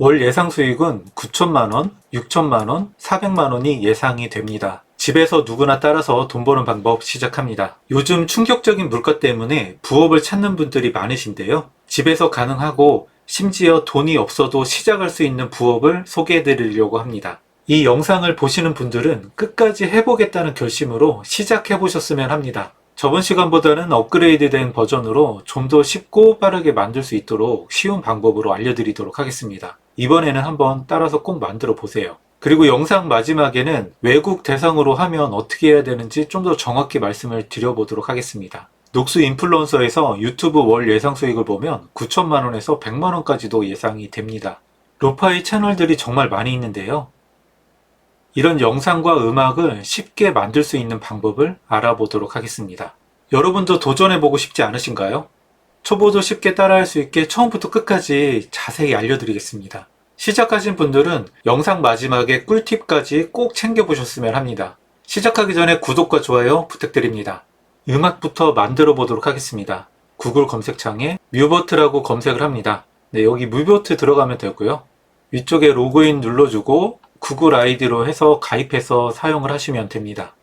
월 예상 수익은 9천만원, 6천만원, 400만원이 예상이 됩니다. 집에서 누구나 따라서 돈 버는 방법 시작합니다. 요즘 충격적인 물가 때문에 부업을 찾는 분들이 많으신데요. 집에서 가능하고 심지어 돈이 없어도 시작할 수 있는 부업을 소개해 드리려고 합니다. 이 영상을 보시는 분들은 끝까지 해보겠다는 결심으로 시작해 보셨으면 합니다. 저번 시간보다는 업그레이드된 버전으로 좀 더 쉽고 빠르게 만들 수 있도록 쉬운 방법으로 알려드리도록 하겠습니다. 이번에는 한번 따라서 꼭 만들어 보세요. 그리고 영상 마지막에는 외국 대상으로 하면 어떻게 해야 되는지 좀 더 정확히 말씀을 드려보도록 하겠습니다. 녹수 인플루언서에서 유튜브 월 예상 수익을 보면 9천만원에서 100만원까지도 예상이 됩니다. 로파이 채널들이 정말 많이 있는데요. 이런 영상과 음악을 쉽게 만들 수 있는 방법을 알아보도록 하겠습니다. 여러분도 도전해보고 싶지 않으신가요? 초보도 쉽게 따라할 수 있게 처음부터 끝까지 자세히 알려드리겠습니다. 시작하신 분들은 영상 마지막에 꿀팁까지 꼭 챙겨보셨으면 합니다. 시작하기 전에 구독과 좋아요 부탁드립니다. 음악부터 만들어 보도록 하겠습니다. 구글 검색창에 뮤버트라고 검색을 합니다. 네, 여기 뮤버트 들어가면 되고요. 위쪽에 로그인 눌러주고 구글 아이디로 해서 가입해서 사용을 하시면 됩니다.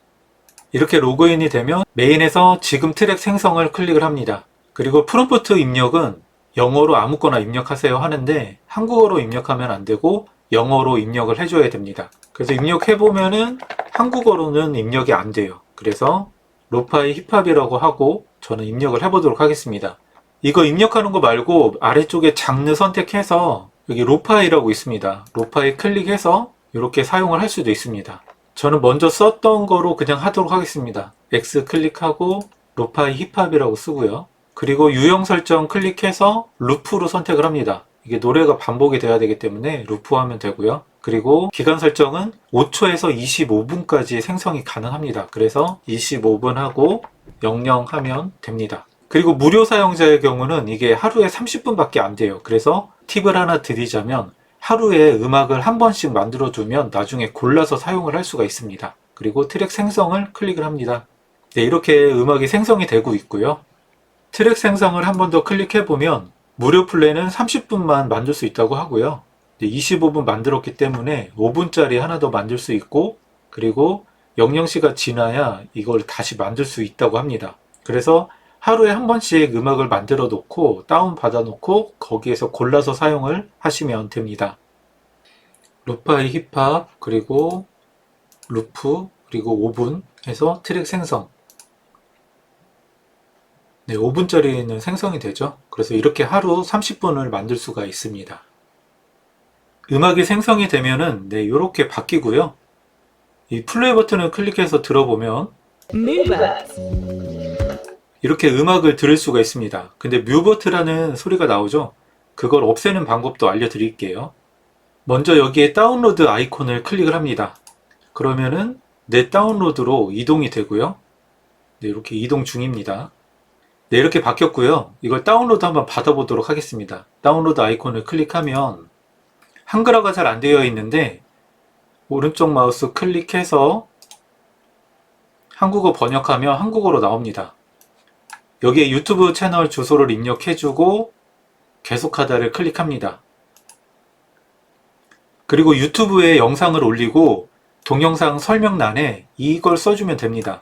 이렇게 로그인이 되면 메인에서 지금 트랙 생성을 클릭을 합니다. 그리고 프롬프트 입력은 영어로 아무거나 입력하세요 하는데 한국어로 입력하면 안 되고 영어로 입력을 해줘야 됩니다. 그래서 입력해보면은 한국어로는 입력이 안 돼요. 그래서 로파이 힙합이라고 하고 저는 입력을 해보도록 하겠습니다. 이거 입력하는 거 말고 아래쪽에 장르 선택해서 여기 로파이라고 있습니다. 로파이 클릭해서 이렇게 사용을 할 수도 있습니다. 저는 먼저 썼던 거로 그냥 하도록 하겠습니다. X 클릭하고 로파이 힙합이라고 쓰고요. 그리고 유형 설정 클릭해서 루프로 선택을 합니다. 이게 노래가 반복이 돼야 되기 때문에 루프하면 되고요. 그리고 기간 설정은 5초에서 25분까지 생성이 가능합니다. 그래서 25분 하고 00 하면 됩니다. 그리고 무료 사용자의 경우는 이게 하루에 30분밖에 안 돼요. 그래서 팁을 하나 드리자면 하루에 음악을 한 번씩 만들어두면 나중에 골라서 사용을 할 수가 있습니다. 그리고 트랙 생성을 클릭을 합니다. 네, 이렇게 음악이 생성이 되고 있고요. 트랙 생성을 한 번 더 클릭해보면 무료 플랜은 30분만 만들 수 있다고 하고요. 25분 만들었기 때문에 5분짜리 하나 더 만들 수 있고 그리고 00시가 지나야 이걸 다시 만들 수 있다고 합니다. 그래서 하루에 한 번씩 음악을 만들어 놓고 다운 받아 놓고 거기에서 골라서 사용을 하시면 됩니다. 로파이 힙합 그리고 루프 그리고 5분 해서 트랙 생성. 네, 5분짜리는 생성이 되죠. 그래서 이렇게 하루 30분을 만들 수가 있습니다. 음악이 생성이 되면은 네, 이렇게 바뀌고요. 이 플레이 버튼을 클릭해서 들어보면 이렇게 음악을 들을 수가 있습니다. 근데 뮤버트라는 소리가 나오죠. 그걸 없애는 방법도 알려드릴게요. 먼저 여기에 다운로드 아이콘을 클릭을 합니다. 그러면은 내 다운로드로 이동이 되고요. 네, 이렇게 이동 중입니다. 네, 이렇게 바뀌었고요. 이걸 다운로드 한번 받아보도록 하겠습니다. 다운로드 아이콘을 클릭하면 한글화가 잘 안 되어 있는데 오른쪽 마우스 클릭해서 한국어 번역하면 한국어로 나옵니다. 여기에 유튜브 채널 주소를 입력해주고 계속하다를 클릭합니다. 그리고 유튜브에 영상을 올리고 동영상 설명란에 이걸 써주면 됩니다.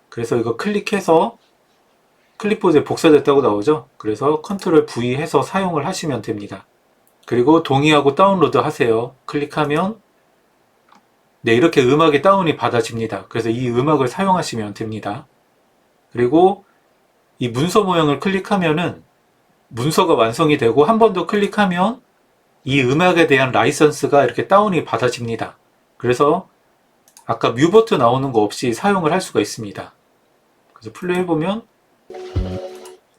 그래서 이거 클릭해서 클립보드에 복사됐다고 나오죠. 그래서 컨트롤 V 해서 사용을 하시면 됩니다. 그리고 동의하고 다운로드 하세요. 클릭하면 네, 이렇게 음악이 다운이 받아집니다. 그래서 이 음악을 사용하시면 됩니다. 그리고 이 문서 모양을 클릭하면은 문서가 완성이 되고 한 번 더 클릭하면 이 음악에 대한 라이선스가 이렇게 다운이 받아집니다. 그래서 아까 뮤버트 나오는 거 없이 사용을 할 수가 있습니다. 그래서 플레이 해보면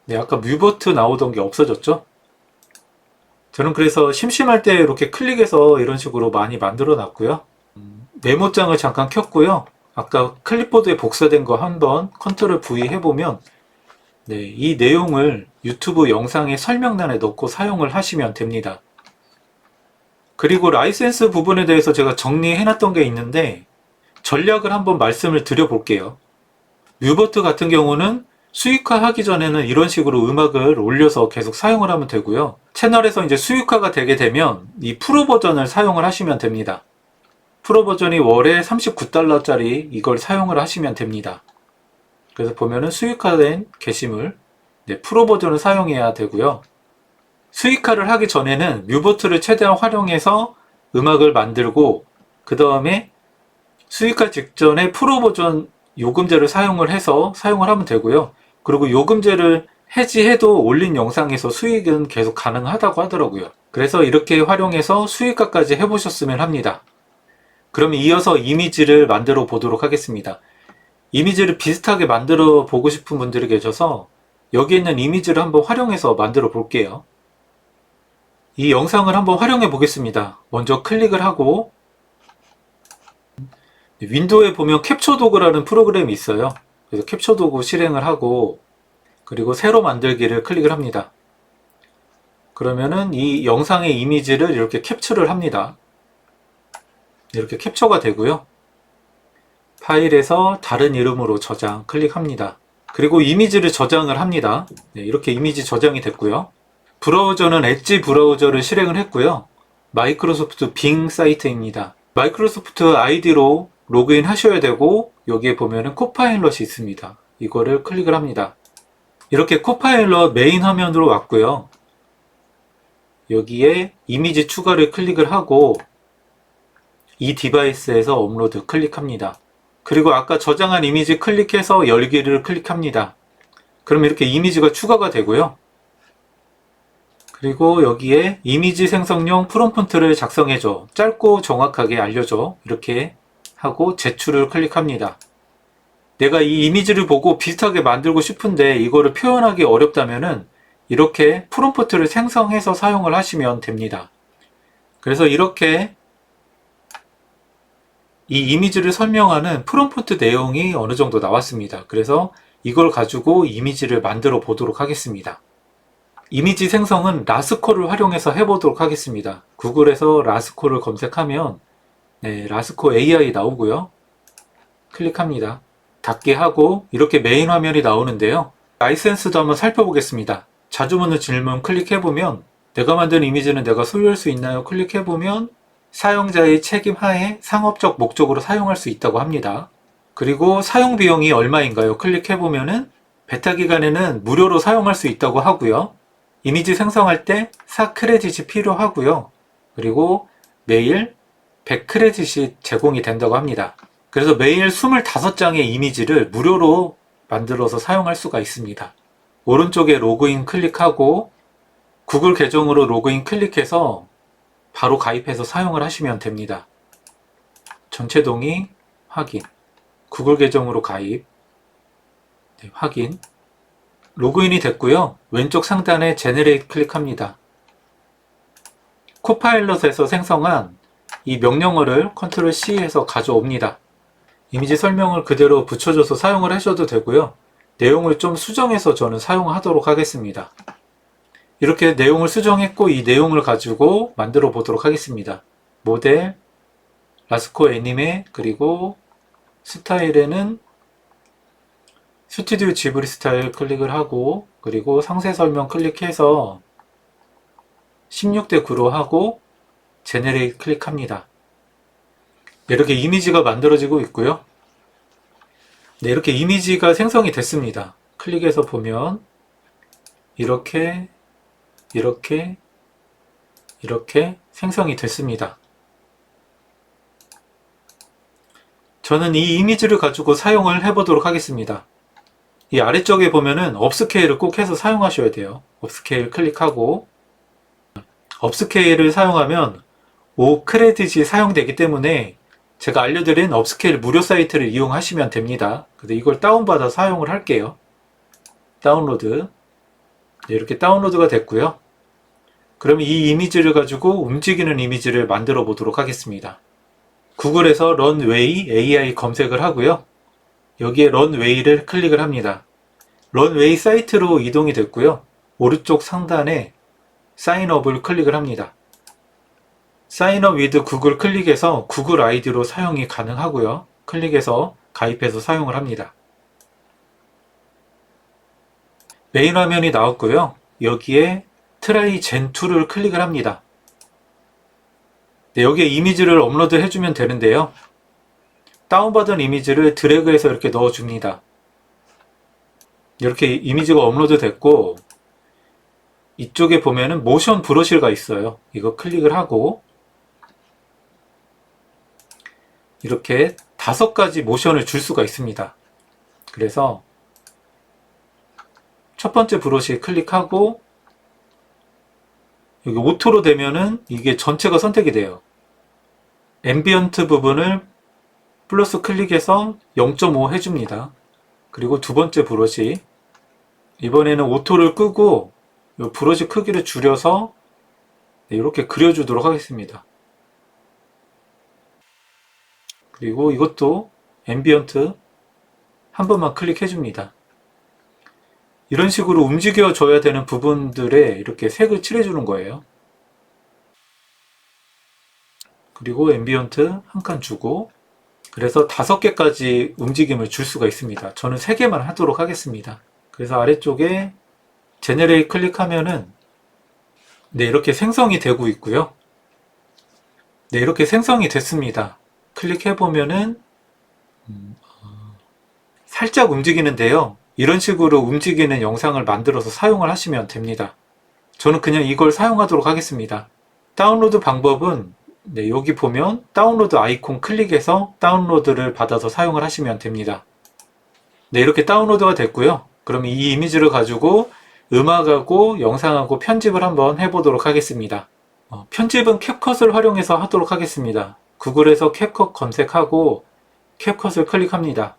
네, 아까 뮤버트 나오던 게 없어졌죠? 저는 그래서 심심할 때 이렇게 클릭해서 이런 식으로 많이 만들어 놨고요. 메모장을 잠깐 켰고요. 아까 클립보드에 복사된 거 한번 컨트롤 V 해보면 네, 이 내용을 유튜브 영상의 설명란에 넣고 사용을 하시면 됩니다. 그리고 라이센스 부분에 대해서 제가 정리해놨던 게 있는데 전략을 한번 말씀을 드려볼게요. 뮤버트 같은 경우는 수익화 하기 전에는 이런 식으로 음악을 올려서 계속 사용을 하면 되고요. 채널에서 이제 수익화가 되게 되면 이 프로 버전을 사용을 하시면 됩니다. 프로 버전이 월에 39달러짜리 이걸 사용을 하시면 됩니다. 그래서 보면은 수익화된 게시물, 프로 버전을 사용해야 되고요. 수익화를 하기 전에는 뮤보트를 최대한 활용해서 음악을 만들고, 그 다음에 수익화 직전에 프로 버전 요금제를 사용을 해서 사용을 하면 되고요. 그리고 요금제를 해지해도 올린 영상에서 수익은 계속 가능하다고 하더라고요. 그래서 이렇게 활용해서 수익화까지 해보셨으면 합니다. 그럼 이어서 이미지를 만들어 보도록 하겠습니다. 이미지를 비슷하게 만들어 보고 싶은 분들이 계셔서 여기 있는 이미지를 한번 활용해서 만들어 볼게요. 이 영상을 한번 활용해 보겠습니다. 먼저 클릭을 하고 윈도우에 보면 캡처 도구라는 프로그램이 있어요. 그래서 캡처 도구 실행을 하고 그리고 새로 만들기를 클릭을 합니다. 그러면은 이 영상의 이미지를 이렇게 캡처를 합니다. 이렇게 캡처가 되고요. 파일에서 다른 이름으로 저장 클릭합니다. 그리고 이미지를 저장을 합니다. 이렇게 이미지 저장이 됐고요. 브라우저는 엣지 브라우저를 실행을 했고요. 마이크로소프트 빙 사이트입니다. 마이크로소프트 아이디로 로그인 하셔야 되고 여기에 보면은 코파일럿이 있습니다. 이거를 클릭을 합니다. 이렇게 코파일럿 메인 화면으로 왔고요. 여기에 이미지 추가를 클릭을 하고 이 디바이스에서 업로드 클릭합니다. 그리고 아까 저장한 이미지 클릭해서 열기를 클릭합니다. 그럼 이렇게 이미지가 추가가 되고요. 그리고 여기에 이미지 생성용 프롬프트를 작성해줘. 짧고 정확하게 알려줘. 이렇게 하고 제출을 클릭합니다. 내가 이 이미지를 보고 비슷하게 만들고 싶은데 이거를 표현하기 어렵다면은 이렇게 프롬프트를 생성해서 사용을 하시면 됩니다. 그래서 이렇게 이 이미지를 설명하는 프롬프트 내용이 어느 정도 나왔습니다. 그래서 이걸 가지고 이미지를 만들어 보도록 하겠습니다. 이미지 생성은 라스코를 활용해서 해보도록 하겠습니다. 구글에서 라스코를 검색하면 라스코 AI 나오고요. 클릭합니다. 닫게 하고 이렇게 메인 화면이 나오는데요. 라이센스도 한번 살펴보겠습니다. 자주 묻는 질문 클릭해보면 내가 만든 이미지는 내가 소유할 수 있나요? 클릭해보면 사용자의 책임 하에 상업적 목적으로 사용할 수 있다고 합니다. 그리고 사용 비용이 얼마인가요? 클릭해보면은 베타 기간에는 무료로 사용할 수 있다고 하고요. 이미지 생성할 때 4크레딧이 필요하고요. 그리고 매일 100크레딧이 제공이 된다고 합니다. 그래서 매일 25장의 이미지를 무료로 만들어서 사용할 수가 있습니다. 오른쪽에 로그인 클릭하고 구글 계정으로 로그인 클릭해서 바로 가입해서 사용을 하시면 됩니다. 전체 동의 확인, 구글 계정으로 가입, 확인. 로그인이 됐고요. 왼쪽 상단에 제네레이트 클릭합니다. 코파일럿에서 생성한 이 명령어를 컨트롤 C 해서 가져옵니다. 이미지 설명을 그대로 붙여줘서 사용을 하셔도 되고요. 내용을 좀 수정해서 저는 사용하도록 하겠습니다. 이렇게 내용을 수정했고 이 내용을 가지고 만들어 보도록 하겠습니다. 모델, 라스코 애니메, 그리고 스타일에는 스튜디오 지브리 스타일 클릭을 하고 그리고 상세 설명 클릭해서 16대 9로 하고 제네레이트 클릭합니다. 이렇게 이미지가 만들어지고 있고요. 이렇게 이미지가 생성이 됐습니다. 클릭해서 보면 이렇게 생성이 됐습니다. 저는 이 이미지를 가지고 사용을 해보도록 하겠습니다. 이 아래쪽에 보면은 업스케일을 꼭 해서 사용하셔야 돼요. 업스케일 클릭하고 업스케일을 사용하면 5크레딧이 사용되기 때문에 제가 알려드린 업스케일 무료 사이트를 이용하시면 됩니다. 근데 이걸 다운받아 사용을 할게요. 다운로드. 이렇게 다운로드가 됐고요. 그럼 이 이미지를 가지고 움직이는 이미지를 만들어 보도록 하겠습니다. 구글에서 런웨이 AI 검색을 하고요. 여기에 런웨이를 클릭을 합니다. 런웨이 사이트로 이동이 됐고요. 오른쪽 상단에 사인업을 클릭을 합니다. 사인업 위드 구글 클릭해서 구글 아이디로 사용이 가능하고요. 클릭해서 가입해서 사용을 합니다. 메인 화면이 나왔고요. 여기에 트라이 젠2를 클릭을 합니다. 네, 여기에 이미지를 업로드 해주면 되는데요. 다운받은 이미지를 드래그해서 이렇게 넣어줍니다. 이렇게 이미지가 업로드 됐고, 이쪽에 보면은 모션 브러쉬가 있어요. 이거 클릭을 하고 이렇게 5가지 모션을 줄 수가 있습니다. 그래서 첫 번째 브러쉬 클릭하고 여기 오토로 되면은 이게 전체가 선택이 돼요. 앰비언트 부분을 플러스 클릭해서 0.5 해줍니다. 그리고 두 번째 브러쉬, 이번에는 오토를 끄고 이 브러쉬 크기를 줄여서 이렇게 그려주도록 하겠습니다. 그리고 이것도 앰비언트 한 번만 클릭해 줍니다. 이런 식으로 움직여 줘야 되는 부분들에 이렇게 색을 칠해 주는 거예요. 그리고 앰비언트 한 칸 주고, 그래서 5개까지 움직임을 줄 수가 있습니다. 저는 3개만 하도록 하겠습니다. 그래서 아래쪽에 제네레이트 클릭하면은 네, 이렇게 생성이 되고 있고요. 네, 이렇게 생성이 됐습니다. 클릭해 보면은 살짝 움직이는데요. 이런 식으로 움직이는 영상을 만들어서 사용을 하시면 됩니다. 저는 그냥 이걸 사용하도록 하겠습니다. 다운로드 방법은 네, 여기 보면 다운로드 아이콘 클릭해서 다운로드를 받아서 사용을 하시면 됩니다. 네, 이렇게 다운로드가 됐고요. 그럼 이 이미지를 가지고 음악하고 영상하고 편집을 한번 해보도록 하겠습니다. 편집은 캡컷을 활용해서 하도록 하겠습니다. 구글에서 캡컷 검색하고 캡컷을 클릭합니다.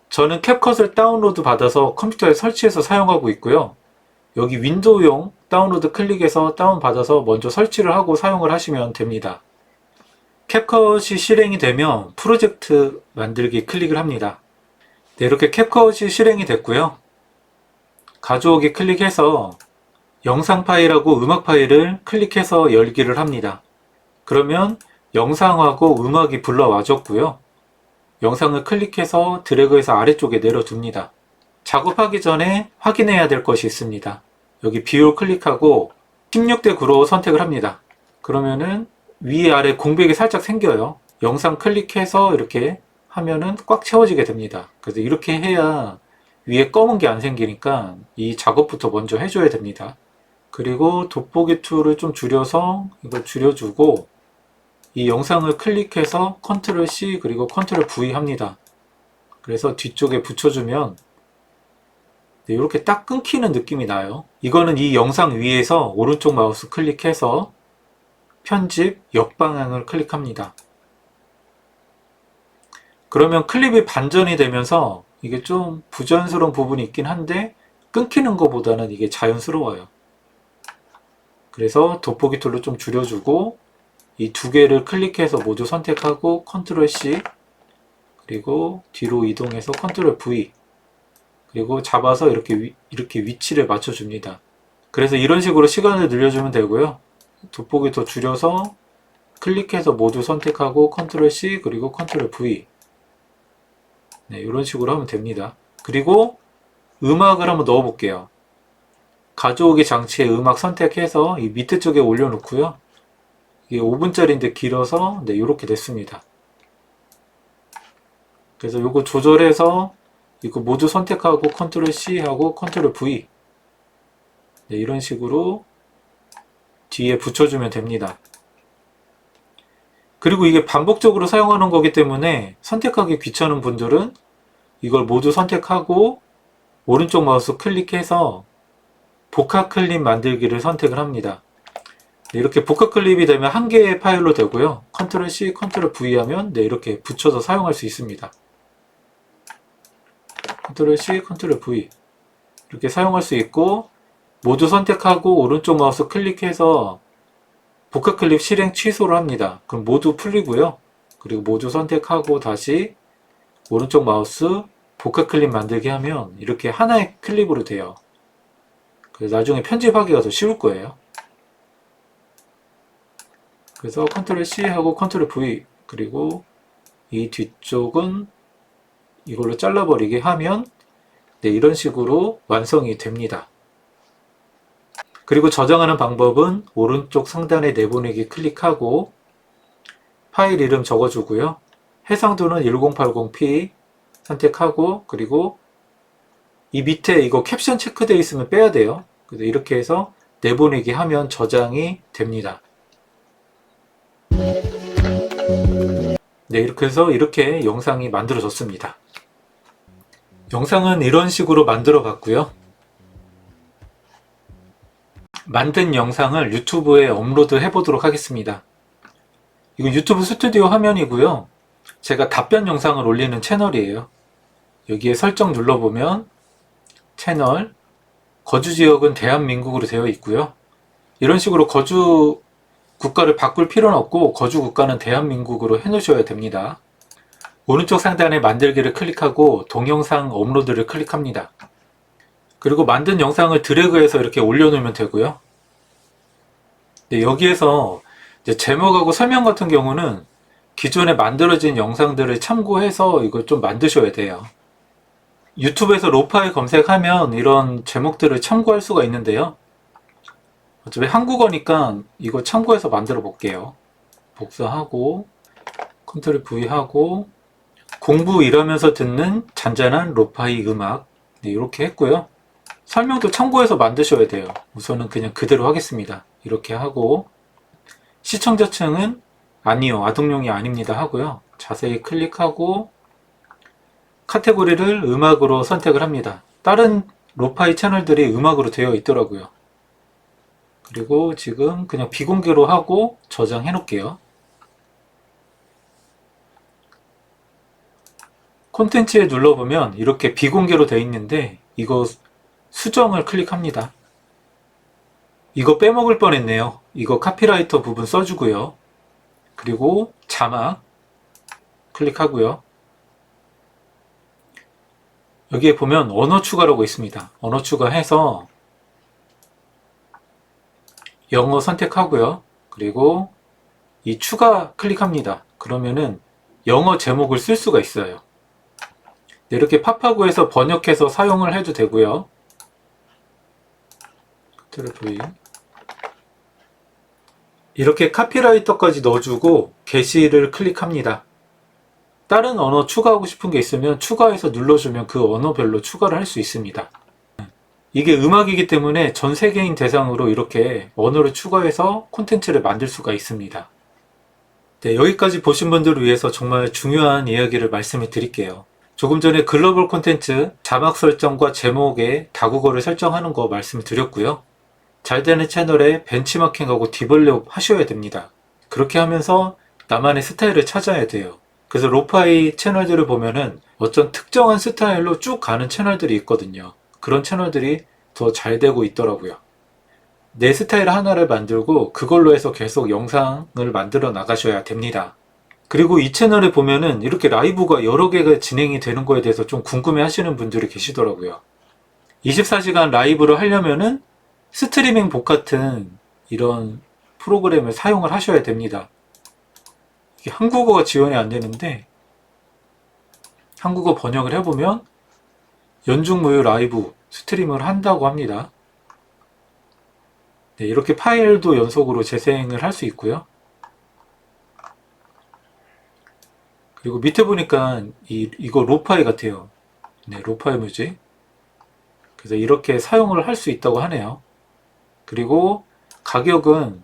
저는 캡컷을 다운로드 받아서 컴퓨터에 설치해서 사용하고 있고요. 여기 윈도우용 다운로드 클릭해서 다운받아서 먼저 설치를 하고 사용을 하시면 됩니다. 캡컷이 실행이 되면 프로젝트 만들기 클릭을 합니다. 네, 이렇게 캡컷이 실행이 됐고요. 가져오기 클릭해서 영상 파일하고 음악 파일을 클릭해서 열기를 합니다. 그러면 영상하고 음악이 불러와줬고요. 영상을 클릭해서 드래그해서 아래쪽에 내려둡니다. 작업하기 전에 확인해야 될 것이 있습니다. 여기 비율 클릭하고 16대 9로 선택을 합니다. 그러면은 위아래 공백이 살짝 생겨요. 영상 클릭해서 이렇게 하면은 꽉 채워지게 됩니다. 그래서 이렇게 해야 위에 검은 게 안 생기니까 이 작업부터 먼저 해줘야 됩니다. 그리고 돋보기 툴을 좀 줄여서 이걸 줄여주고 이 영상을 클릭해서 컨트롤 C 그리고 컨트롤 V 합니다. 그래서 뒤쪽에 붙여주면 네, 이렇게 딱 끊기는 느낌이 나요. 이거는 이 영상 위에서 오른쪽 마우스 클릭해서 편집 역방향을 클릭합니다. 그러면 클립이 반전이 되면서 이게 좀 부자연스러운 부분이 있긴 한데 끊기는 것보다는 이게 자연스러워요. 그래서 돋보기 툴로 좀 줄여주고 이 두 개를 클릭해서 모두 선택하고 컨트롤 C 그리고 뒤로 이동해서 컨트롤 V 그리고 잡아서 이렇게 위치를 맞춰줍니다. 그래서 이런 식으로 시간을 늘려주면 되고요. 돋보기 더 줄여서 클릭해서 모두 선택하고 컨트롤 C 그리고 컨트롤 V 네, 이런 식으로 하면 됩니다. 그리고 음악을 한번 넣어 볼게요. 가져오기 장치에 음악 선택해서 이 밑에 쪽에 올려놓고요. 이게 5분짜리인데 길어서 네, 이렇게 됐습니다. 그래서 이거 조절해서 이거 모두 선택하고 컨트롤 C 하고 컨트롤 V 네, 이런 식으로 뒤에 붙여주면 됩니다. 그리고 이게 반복적으로 사용하는 거기 때문에 선택하기 귀찮은 분들은 이걸 모두 선택하고 오른쪽 마우스 클릭해서 복합 클립 만들기를 선택을 합니다. 네, 이렇게 복합 클립이 되면 한 개의 파일로 되고요. 컨트롤 C, 컨트롤 V 하면 네, 이렇게 붙여서 사용할 수 있습니다. 컨트롤 C, 컨트롤 V 이렇게 사용할 수 있고 모두 선택하고 오른쪽 마우스 클릭해서 복합 클립 실행 취소를 합니다. 그럼 모두 풀리고요. 그리고 모두 선택하고 다시 오른쪽 마우스 복합 클립 만들기 하면 이렇게 하나의 클립으로 돼요. 그래서 나중에 편집하기가 더 쉬울 거예요. 그래서 컨트롤 C 하고 컨트롤 V 그리고 이 뒤쪽은 이걸로 잘라버리게 하면 네, 네, 이런 식으로 완성이 됩니다. 그리고 저장하는 방법은 오른쪽 상단에 내보내기 클릭하고 파일 이름 적어주고요. 해상도는 1080p 선택하고, 그리고 이 밑에 이거 캡션 체크되어 있으면 빼야 돼요. 그래서 이렇게 해서 내보내기 하면 저장이 됩니다. 네, 이렇게 해서 이렇게 영상이 만들어졌습니다. 영상은 이런 식으로 만들어 봤고요. 만든 영상을 유튜브에 업로드 해 보도록 하겠습니다. 이거 유튜브 스튜디오 화면이고요. 제가 답변 영상을 올리는 채널이에요. 여기에 설정 눌러보면 채널, 거주 지역은 대한민국으로 되어 있고요. 이런 식으로 거주 국가를 바꿀 필요는 없고 거주 국가는 대한민국으로 해 놓으셔야 됩니다. 오른쪽 상단에 만들기를 클릭하고 동영상 업로드를 클릭합니다. 그리고 만든 영상을 드래그해서 이렇게 올려놓으면 되고요. 네, 여기에서 이제 제목하고 설명 같은 경우는 기존에 만들어진 영상들을 참고해서 이걸 좀 만드셔야 돼요. 유튜브에서 로파이 검색하면 이런 제목들을 참고할 수가 있는데요. 어차피 한국어니까 이거 참고해서 만들어 볼게요. 복사하고 컨트롤 V 하고 공부 일하면서 듣는 잔잔한 로파이 음악, 네, 이렇게 했고요. 설명도 참고해서 만드셔야 돼요. 우선은 그냥 그대로 하겠습니다. 이렇게 하고 시청자층은 아니요, 아동용이 아닙니다 하고요. 자세히 클릭하고 카테고리를 음악으로 선택을 합니다. 다른 로파이 채널들이 음악으로 되어 있더라고요. 그리고 지금 그냥 비공개로 하고 저장해 놓을게요. 콘텐츠에 눌러보면 이렇게 비공개로 되어 있는데 이거 수정을 클릭합니다. 이거 빼먹을 뻔했네요. 이거 카피라이터 부분 써주고요. 그리고 자막 클릭하고요. 여기에 보면 언어 추가라고 있습니다. 언어 추가해서 영어 선택하고요. 그리고 이 추가 클릭합니다. 그러면은 영어 제목을 쓸 수가 있어요. 이렇게 팝하고에서 번역해서 사용을 해도 되고요. V. 이렇게 카피라이터까지 넣어주고 게시를 클릭합니다. 다른 언어 추가하고 싶은 게 있으면 추가해서 눌러주면 그 언어별로 추가를 할 수 있습니다. 이게 음악이기 때문에 전 세계인 대상으로 이렇게 언어를 추가해서 콘텐츠를 만들 수가 있습니다. 네, 여기까지 보신 분들을 위해서 정말 중요한 이야기를 말씀해 드릴게요. 조금 전에 글로벌 콘텐츠 자막 설정과 제목에 다국어를 설정하는 거 말씀드렸고요. 잘 되는 채널에 벤치마킹하고 디벨롭 하셔야 됩니다. 그렇게 하면서 나만의 스타일을 찾아야 돼요. 그래서 로파이 채널들을 보면은 어떤 특정한 스타일로 쭉 가는 채널들이 있거든요. 그런 채널들이 더 잘 되고 있더라고요. 내 스타일 하나를 만들고 그걸로 해서 계속 영상을 만들어 나가셔야 됩니다. 그리고 이 채널에 보면은 이렇게 라이브가 여러 개가 진행이 되는 거에 대해서 좀 궁금해 하시는 분들이 계시더라고요. 24시간 라이브를 하려면은 스트리밍 복 같은 이런 프로그램을 사용을 하셔야 됩니다. 이게 한국어가 지원이 안 되는데 한국어 번역을 해보면 연중무휴 라이브 스트리밍을 한다고 합니다. 네, 이렇게 파일도 연속으로 재생을 할 수 있고요. 그리고 밑에 보니까 이거 로파이 같아요. 네, 로파이 뮤직. 그래서 이렇게 사용을 할 수 있다고 하네요. 그리고 가격은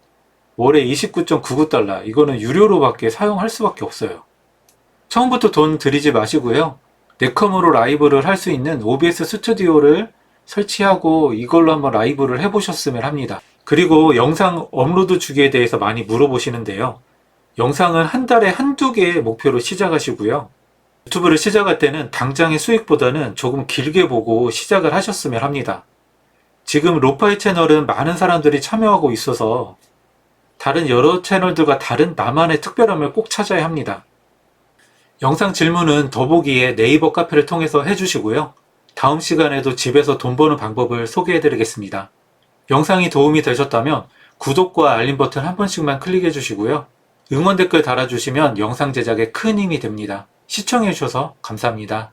월에 29.99달러. 이거는 유료로밖에 사용할 수밖에 없어요. 처음부터 돈 들이지 마시고요. 네컴으로 라이브를 할 수 있는 OBS 스튜디오를 설치하고 이걸로 한번 라이브를 해보셨으면 합니다. 그리고 영상 업로드 주기에 대해서 많이 물어보시는데요. 영상은 한 달에 한두 개 목표로 시작하시고요. 유튜브를 시작할 때는 당장의 수익보다는 조금 길게 보고 시작을 하셨으면 합니다. 지금 로파이 채널은 많은 사람들이 참여하고 있어서 다른 여러 채널들과 다른 나만의 특별함을 꼭 찾아야 합니다. 영상 질문은 더보기에 네이버 카페를 통해서 해주시고요. 다음 시간에도 집에서 돈 버는 방법을 소개해 드리겠습니다. 영상이 도움이 되셨다면 구독과 알림 버튼 한 번씩만 클릭해 주시고요. 응원 댓글 달아주시면 영상 제작에 큰 힘이 됩니다. 시청해 주셔서 감사합니다.